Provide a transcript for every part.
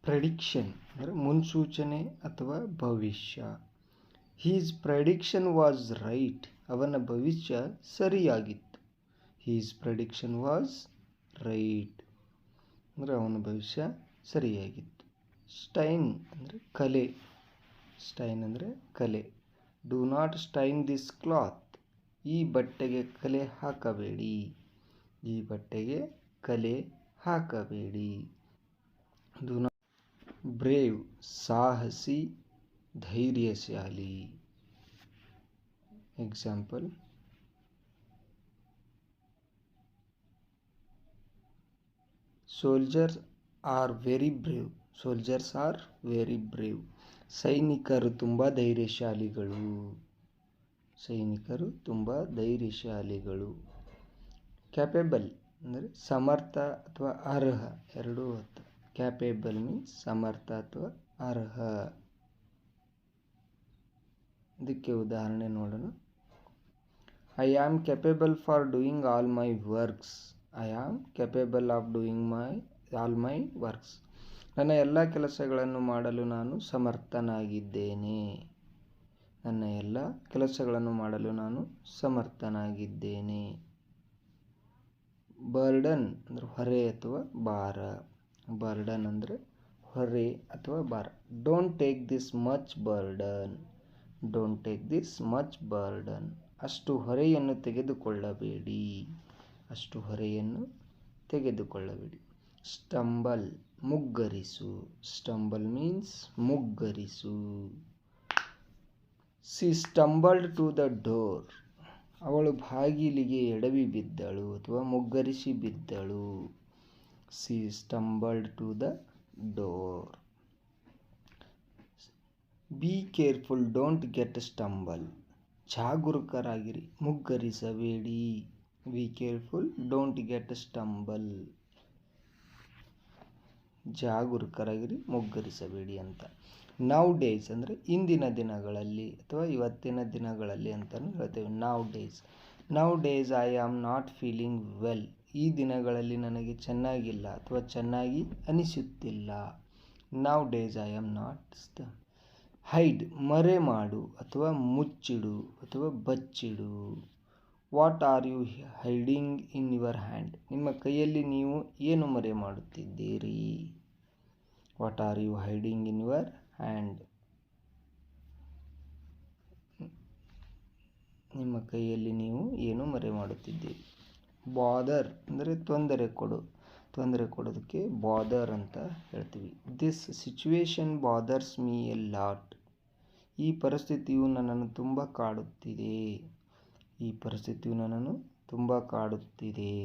Prediction ಅಂದರೆ ಮುನ್ಸೂಚನೆ ಅಥವಾ ಭವಿಷ್ಯ. He's prediction was right. ಅವನ ಭವಿಷ್ಯ ಸರಿಯಾಗಿತ್ತು. ಹೀಸ್ ಪ್ರೆಡಿಕ್ಷನ್ ವಾಸ್ ರೈಟ್ ಅಂದರೆ ಅವನ ಭವಿಷ್ಯ ಸರಿಯಾಗಿತ್ತು. ಸ್ಟೈನ್ ಅಂದರೆ ಕಲೆ. ಸ್ಟೈನ್ ಅಂದರೆ ಕಲೆ. Do not stain this cloth. ಈ ಬಟ್ಟೆಗೆ ಕಲೆ ಹಾಕಬೇಡಿ. ಈ ಬಟ್ಟೆಗೆ ಕಲೆ ಹಾಕಬೇಡಿ. Do not. ಬ್ರೇವ್ ಸಾಹಸಿ, ಧೈರ್ಯಶಾಲಿ. Example, soldiers are very brave. Soldiers are very brave. ಸೈನಿಕರು ತುಂಬ ಧೈರ್ಯಶಾಲಿಗಳು. ಸೈನಿಕರು ತುಂಬ ಧೈರ್ಯಶಾಲಿಗಳು. ಕ್ಯಾಪೇಬಲ್ ಅಂದರೆ ಸಮರ್ಥ ಅಥವಾ ಅರ್ಹ, ಎರಡೂ ಅರ್ಥ. ಕ್ಯಾಪೇಬಲ್ ಮೀನ್ಸ್ ಸಮರ್ಥ ಅಥವಾ ಅರ್ಹ. ಇದಕ್ಕೆ ಉದಾಹರಣೆ ನೋಡೋಣ. I am capable for doing all my works. I am capable of doing all my works. ನನ್ನ ಎಲ್ಲ ಕೆಲಸಗಳನ್ನು ಮಾಡಲು ನಾನು ಸಮರ್ಥನಾಗಿದ್ದೇನೆ. ನನ್ನ ಎಲ್ಲ ಕೆಲಸಗಳನ್ನು ಮಾಡಲು ನಾನು ಸಮರ್ಥನಾಗಿದ್ದೇನೆ. ಬರ್ಡನ್ ಅಂದರೆ ಹೊರೆ ಅಥವಾ ಭಾರ. ಬರ್ಡನ್ ಅಂದರೆ ಹೊರೆ ಅಥವಾ ಭಾರ. Don't take this much burden. Don't take this much burden. ಅಷ್ಟು ಹೊರೆಯನ್ನು ತೆಗೆದುಕೊಳ್ಳಬೇಡಿ. ಅಷ್ಟು ಹೊರೆಯನ್ನು ತೆಗೆದುಕೊಳ್ಳಬೇಡಿ. ಸ್ಟಂಬಲ್ ಮುಗ್ಗರಿಸು. ಸ್ಟಂಬಲ್ ಮೀನ್ಸ್ ಮುಗ್ಗರಿಸು. She stumbled to the door. ಅವಳು ಬಾಗಿಲಿಗೆ ಎಡವಿ ಬಿದ್ದಳು ಅಥವಾ ಮುಗ್ಗರಿಸಿ ಬಿದ್ದಳು. She stumbled to the door. Be careful, don't get stumble. ಜಾಗರೂಕರಾಗಿರಿ, ಮುಗ್ಗರಿಸಬೇಡಿ. Be careful, don't get stumble. ಜಾಗರೂಕರಾಗಿರಿ, ಮುಗ್ಗರಿಸಬೇಡಿ ಅಂತ. ನೌ ಡೇಸ್ ಅಂದರೆ ಇಂದಿನ ದಿನಗಳಲ್ಲಿ ಅಥವಾ ಇವತ್ತಿನ ದಿನಗಳಲ್ಲಿ ಅಂತಲೂ ಹೇಳ್ತೇವೆ. Nowadays. Nowadays I am not feeling well. ಈ ದಿನಗಳಲ್ಲಿ ನನಗೆ ಚೆನ್ನಾಗಿಲ್ಲ ಅಥವಾ ಚೆನ್ನಾಗಿ ಅನಿಸುತ್ತಿಲ್ಲ. Nowadays I am not. Hide ಮರೆ ಮಾಡು ಅಥವಾ ಮುಚ್ಚಿಡು ಅಥವಾ ಬಚ್ಚಿಡು. What are you hiding in your hand. ನಿಮ್ಮ ಕೈಯಲ್ಲಿ ನೀವು ಏನು ಮರೆ ಮಾಡುತ್ತಿದ್ದೀರಿ. What are you hiding in your hand. ನಿಮ್ಮ ಕೈಯಲ್ಲಿ ನೀವು ಏನು ಮರೆ ಮಾಡುತ್ತಿದ್ದೀರಿ. ಬಾದರ್ ಅಂದರೆ ತೊಂದರೆ ಕೊಡು. ತೊಂದರೆ ಕೊಡೋದಕ್ಕೆ ಬಾದರ್ ಅಂತ ಹೇಳ್ತೀವಿ. This situation bothers me A lot. ಈ ಪರಿಸ್ಥಿತಿಯು ನನ್ನನ್ನು ತುಂಬ ಕಾಡುತ್ತಿದೆ. ಈ ಪರಿಸ್ಥಿತಿಯು ನನ್ನನ್ನು ತುಂಬ ಕಾಡುತ್ತಿದೆ.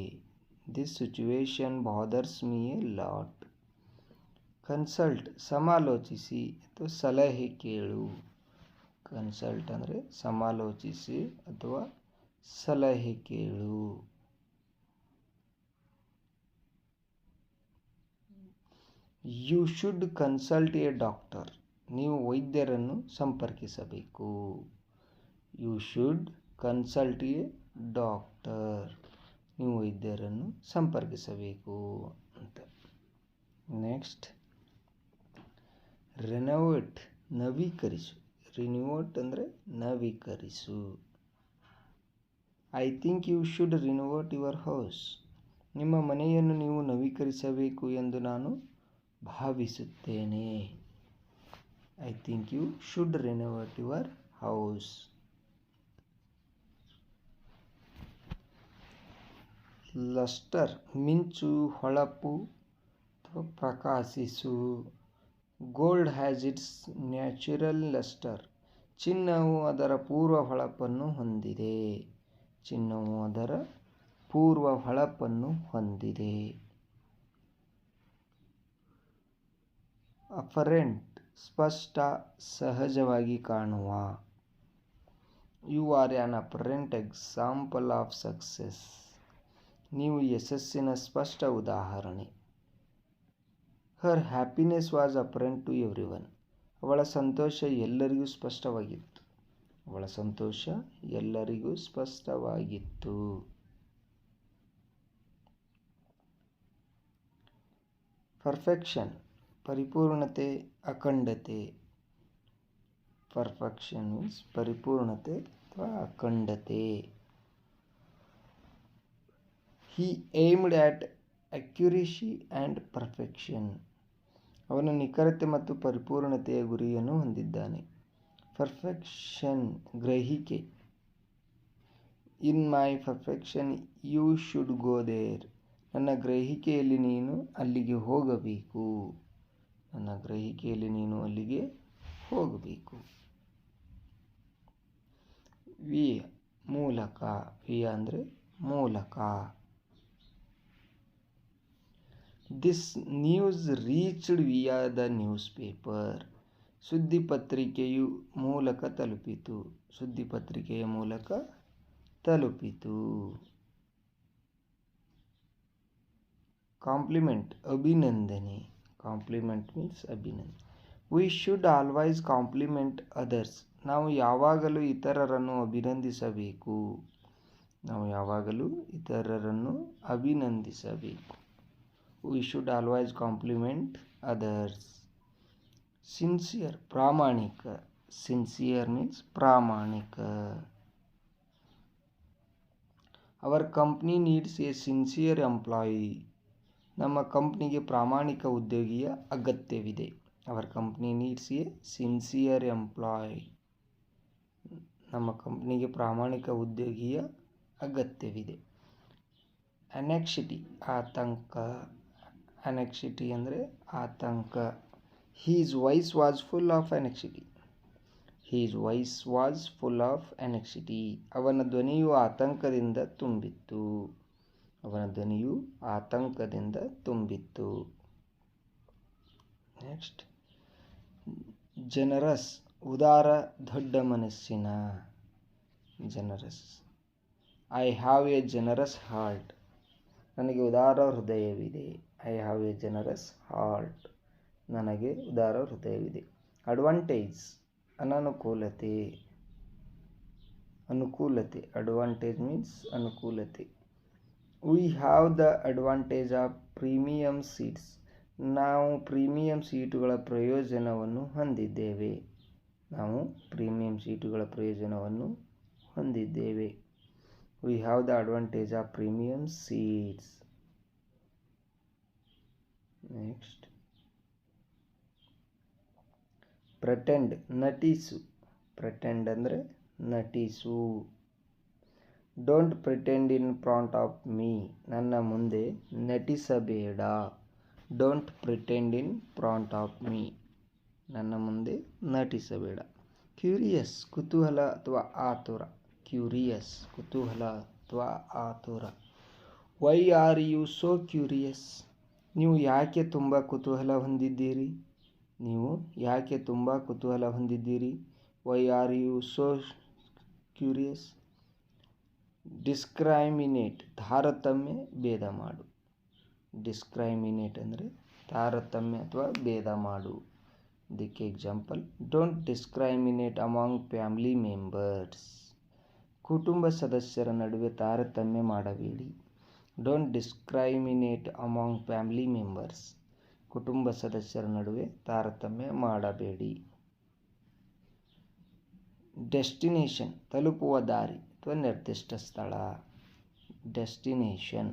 This situation bothers me A lot. Consult ಸಮಾಲೋಚಿಸಿ ಅಥವಾ ಸಲಹೆ ಕೇಳು. ಕನ್ಸಲ್ಟ್ ಅಂದರೆ ಸಮಾಲೋಚಿಸಿ ಅಥವಾ ಸಲಹೆ ಕೇಳು. You should consult a doctor. ನೀವು ವೈದ್ಯರನ್ನು ಸಂಪರ್ಕಿಸಬೇಕು. You should consult a doctor. ನೀವು ವೈದ್ಯರನ್ನು ಸಂಪರ್ಕಿಸಬೇಕು ಅಂತ. ನೆಕ್ಸ್ಟ್, ರೆನೋವೇಟ್ ನವೀಕರಿಸು. ರಿನೋವೇಟ್ ಅಂದರೆ ನವೀಕರಿಸು. I think you should renovate your house. ನಿಮ್ಮ ಮನೆಯನ್ನು ನೀವು ನವೀಕರಿಸಬೇಕು ಎಂದು ನಾನು ಭಾವಿಸುತ್ತೇನೆ. I think you should renovate your house. Lustre ಮಿಂಚು, ಹೊಳಪು ಅಥವಾ ಪ್ರಕಾಶಿಸು. Gold has its natural lustre. ಚಿನ್ನವು ಅದರ ಪೂರ್ವ ಹೊಳಪನ್ನು ಹೊಂದಿದೆ. ಚಿನ್ನವು ಅದರ ಪೂರ್ವ ಹೊಳಪನ್ನು ಹೊಂದಿದೆ. ಅಪರೆಂಟ್ ಸ್ಪಷ್ಟ, ಸಹಜವಾಗಿ ಕಾಣುವ. You are an apparent example of success. ನೀವು ಯಶಸ್ಸಿನ ಸ್ಪಷ್ಟ ಉದಾಹರಣೆ. Her happiness was apparent to everyone. ಅವಳ ಸಂತೋಷ ಎಲ್ಲರಿಗೂ ಸ್ಪಷ್ಟವಾಗಿತ್ತು. ಅವಳ ಸಂತೋಷ ಎಲ್ಲರಿಗೂ ಸ್ಪಷ್ಟವಾಗಿತ್ತು. ಪರ್ಫೆಕ್ಷನ್ ಪರಿಪೂರ್ಣತೆ, ಅಖಂಡತೆ. ಪರ್ಫೆಕ್ಷನ್ ಮೀನ್ಸ್ ಪರಿಪೂರ್ಣತೆ ಅಥವಾ ಅಖಂಡತೆ. He aimed at accuracy and perfection. ಅವನು ನಿಖರತೆ ಮತ್ತು ಪರಿಪೂರ್ಣತೆಯ ಗುರಿಯನ್ನು ಹೊಂದಿದ್ದಾನೆ. ಪರ್ಫೆಕ್ಷನ್ ಗ್ರಹಿಕೆ. In my perfection you should go there. ನನ್ನ ಗ್ರಹಿಕೆಯಲ್ಲಿ ನೀನು ಅಲ್ಲಿಗೆ ಹೋಗಬೇಕು. ನನ್ನ ಗ್ರಹಿಕೆಯಲ್ಲಿ ನೀನು ಅಲ್ಲಿಗೆ ಹೋಗಬೇಕು. ವಿಯ ಮೂಲಕ. ವಿಯ ಅಂದರೆ ಮೂಲಕ. This news reached ವಿಯಾ the news paper. ಸುದ್ದಿ ಪತ್ರಿಕೆಯು ಮೂಲಕ ತಲುಪಿತು. ಸುದ್ದಿ ಪತ್ರಿಕೆಯ ಮೂಲಕ ತಲುಪಿತು. ಕಾಂಪ್ಲಿಮೆಂಟ್, ಅಭಿನಂದನೆ. ಕಾಂಪ್ಲಿಮೆಂಟ್ ಮೀನ್ಸ್ ಅಭಿನಂದನೆ. We should always compliment others. ನಾವು ಯಾವಾಗಲೂ ಇತರರನ್ನು ಅಭಿನಂದಿಸಬೇಕು. ನಾವು ಯಾವಾಗಲೂ ಇತರರನ್ನು ಅಭಿನಂದಿಸಬೇಕು. We should always compliment others. Sincere, ಪ್ರಾಮಾಣಿಕ. ಸಿನ್ಸಿಯರ್ ಮೀನ್ಸ್ ಪ್ರಾಮಾಣಿಕ. Our company needs a sincere employee. ನಮ್ಮ ಕಂಪ್ನಿಗೆ ಪ್ರಾಮಾಣಿಕ ಉದ್ಯೋಗಿಯ ಅಗತ್ಯವಿದೆ. Our company needs a sincere employee. ನಮ್ಮ ಕಂಪ್ನಿಗೆ ಪ್ರಾಮಾಣಿಕ ಉದ್ಯೋಗಿಯ ಅಗತ್ಯವಿದೆ. ಅನೆಕ್ಸಿಟಿ, ಆತಂಕ. ಅನೆಕ್ಸಿಟಿ ಅಂದರೆ ಆತಂಕ. He's voice was full of anxiety. He's voice was full of anxiety. ಅವನ ಧ್ವನಿಯು ಆತಂಕದಿಂದ ತುಂಬಿತ್ತು. ಅವನ ಧ್ವನಿಯು ಆತಂಕದಿಂದ ತುಂಬಿತ್ತು. ನೆಕ್ಸ್ಟ್, ಜನರಸ್, ಉದಾರ, ದೊಡ್ಡ ಮನಸ್ಸಿನ. Generous. I have a generous heart. ನನಗೆ ಉದಾರ ಹೃದಯವಿದೆ. I have a generous heart. ನನಗೆ ಉದಾರ ಹೃದಯವಿದೆ. ಅಡ್ವಾಂಟೇಜ್, ಅನನುಕೂಲತೆ. ಅನುಕೂಲತೆ. ಅಡ್ವಾಂಟೇಜ್ ಮೀನ್ಸ್ ಅನುಕೂಲತೆ. We have the advantage of premium seats. ನಾವು ಪ್ರೀಮಿಯಂ ಸೀಟುಗಳ ಪ್ರಯೋಜನವನ್ನು ಹೊಂದಿದ್ದೇವೆ. ನಾವು ಪ್ರೀಮಿಯಂ ಸೀಟುಗಳ ಪ್ರಯೋಜನವನ್ನು ಹೊಂದಿದ್ದೇವೆ. We have the advantage of premium seats. Next, pretend, ನಟಿಸು. ಪ್ರೆಟೆಂಡ್ ಅಂದರೆ ನಟಿಸು. Don't pretend in front of me. ನನ್ನ ಮುಂದೆ ನಟಿಸಬೇಡ. Don't pretend in front of me. ನನ್ನ ಮುಂದೆ ನಟಿಸಬೇಡ. ಕ್ಯೂರಿಯಸ್, ಕುತೂಹಲ ಅಥವಾ ಆತುರ. ಕ್ಯೂರಿಯಸ್, ಕುತೂಹಲ ಅಥವಾ ಆತುರ. Why are you so curious. ನೀವು ಯಾಕೆ ತುಂಬ ಕುತೂಹಲ ಹೊಂದಿದ್ದೀರಿ. ನೀವು ಯಾಕೆ ತುಂಬ ಕುತೂಹಲ ಹೊಂದಿದ್ದೀರಿ. Why are you so curious. Discriminate, ತಾರತಮ್ಯ, ಭೇದ ಮಾಡು. ಡಿಸ್ಕ್ರೈಮಿನೇಟ್ ಅಂದರೆ ತಾರತಮ್ಯ ಅಥವಾ ಭೇದ ಮಾಡು. ಇದಕ್ಕೆ example, don't discriminate among family members. ಕುಟುಂಬ ಸದಸ್ಯರ ನಡುವೆ ತಾರತಮ್ಯ ಮಾಡಬೇಡಿ. Don't discriminate among family members. ಕುಟುಂಬ ಸದಸ್ಯರ ನಡುವೆ ತಾರತಮ್ಯ ಮಾಡಬೇಡಿ. ಡೆಸ್ಟಿನೇಷನ್, ತಲುಪುವ ದಾರಿ ಅಥವಾ ನಿರ್ದಿಷ್ಟ ಸ್ಥಳ. Destination.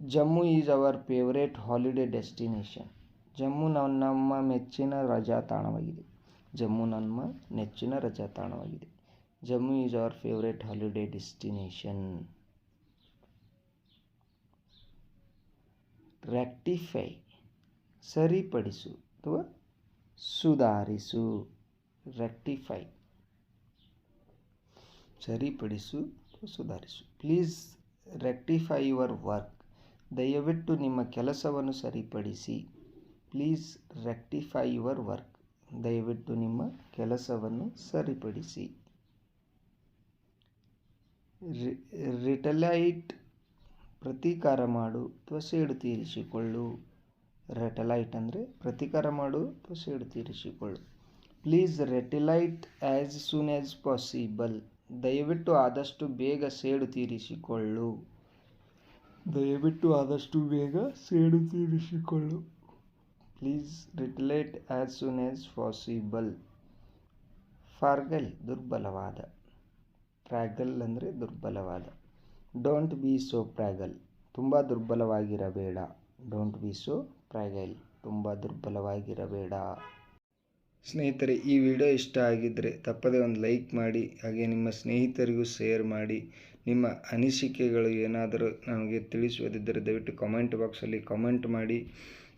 Jammu is our favourite holiday destination. Jammu ನಮ್ಮ ಮೆಚ್ಚಿನ ರಜಾ ತಾಣವಾಗಿದೆ. ಜಮ್ಮು ನಮ್ಮ ನೆಚ್ಚಿನ ರಜಾ ತಾಣವಾಗಿದೆ. Jammu is our favourite holiday destination. Rectify, ಸರಿಪಡಿಸು ಅಥವಾ ಸುಧಾರಿಸು. ರೆಕ್ಟಿಫೈ, ಸರಿಪಡಿಸು ಅಥವಾ ಸುಧಾರಿಸು. Please rectify your work. ದಯವಿಟ್ಟು ನಿಮ್ಮ ಕೆಲಸವನ್ನು ಸರಿಪಡಿಸಿ. Please rectify your work. ದಯವಿಟ್ಟು ನಿಮ್ಮ ಕೆಲಸವನ್ನು ಸರಿಪಡಿಸಿ. ರಿಟಲೈಟ್, ಪ್ರತೀಕಾರ ಮಾಡು ಅಥವಾ ಸೇಡು ತೀರಿಸಿಕೊಳ್ಳು. ರೆಟಲೈಟ್ ಅಂದರೆ ಪ್ರತೀಕಾರ ಮಾಡು ಅಥವಾ ಸೇಡು ತೀರಿಸಿಕೊಳ್ಳು. Please retaliate as soon as possible. ದಯವಿಟ್ಟು ಆದಷ್ಟು ಬೇಗ ಸೇಡು ತೀರಿಸಿಕೊಳ್ಳು. ದಯವಿಟ್ಟು ಆದಷ್ಟು ಬೇಗ ಸೇಡು ತೀರಿಸಿಕೊಳ್ಳು. Please retaliate as soon as possible. Fragile ದುರ್ಬಲವಾದ, ಫ್ರ್ಯಾಗಲ್ ಅಂದರೆ ದುರ್ಬಲವಾದ. ಡೋಂಟ್ ಬಿ ಸೋ ಫ್ರ್ಯಾಗಲ್, ತುಂಬ ದುರ್ಬಲವಾಗಿರಬೇಡ. ಡೋಂಟ್ ಬಿ ಸೋ ಫ್ರ್ಯಾಗೈಲ್, ತುಂಬ ದುರ್ಬಲವಾಗಿರಬೇಡ. ಸ್ನೇಹಿತರೆ, ಈ ವಿಡಿಯೋ ಇಷ್ಟ ಆಗಿದ್ದರೆ ತಪ್ಪದೇ ಒಂದು ಲೈಕ್ ಮಾಡಿ, ಹಾಗೆ ನಿಮ್ಮ ಸ್ನೇಹಿತರಿಗೂ ಶೇರ್ ಮಾಡಿ. ನಿಮ್ಮ ಅನಿಸಿಕೆಗಳು ಏನಾದರೂ ನನಗೆ ತಿಳಿಸುವುದಿದ್ದರೆ ದಯವಿಟ್ಟು ಕಾಮೆಂಟ್ ಬಾಕ್ಸಲ್ಲಿ ಕಾಮೆಂಟ್ ಮಾಡಿ.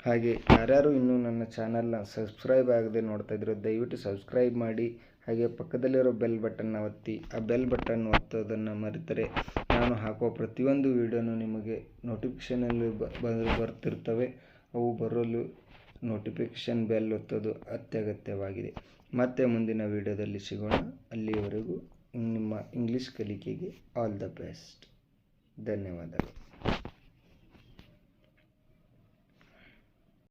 ಹಾಗೆ ಯಾರ್ಯಾರು ಇನ್ನೂ ನನ್ನ ಚಾನಲ್ನ ಸಬ್ಸ್ಕ್ರೈಬ್ ಆಗದೆ ನೋಡ್ತಾ ಇದ್ರು ದಯವಿಟ್ಟು ಸಬ್ಸ್ಕ್ರೈಬ್ ಮಾಡಿ. ಹಾಗೆ ಪಕ್ಕದಲ್ಲಿರೋ ಬೆಲ್ ಬಟನ್ನ ಒತ್ತಿ. ಆ ಬೆಲ್ ಬಟನ್ ಒತ್ತೋದನ್ನು ಮರೆತರೆ ನಾನು ಹಾಕುವ ಪ್ರತಿಯೊಂದು ವಿಡಿಯೋನು ನಿಮಗೆ ನೋಟಿಫಿಕೇಷನಲ್ಲಿ ಬರ್ತಿರ್ತವೆ. ಅವು ಬರಲು ನೋಟಿಫಿಕೇಷನ್ ಬೆಲ್ ಒತ್ತೋದು ಅತ್ಯಗತ್ಯವಾಗಿದೆ. ಮತ್ತೆ ಮುಂದಿನ ವಿಡಿಯೋದಲ್ಲಿ ಸಿಗೋಣ. ಅಲ್ಲಿಯವರೆಗೂ ನಿಮ್ಮ ಇಂಗ್ಲೀಷ್ ಕಲಿಕೆಗೆ ಆಲ್ ದ ಬೆಸ್ಟ್. ಧನ್ಯವಾದಗಳು.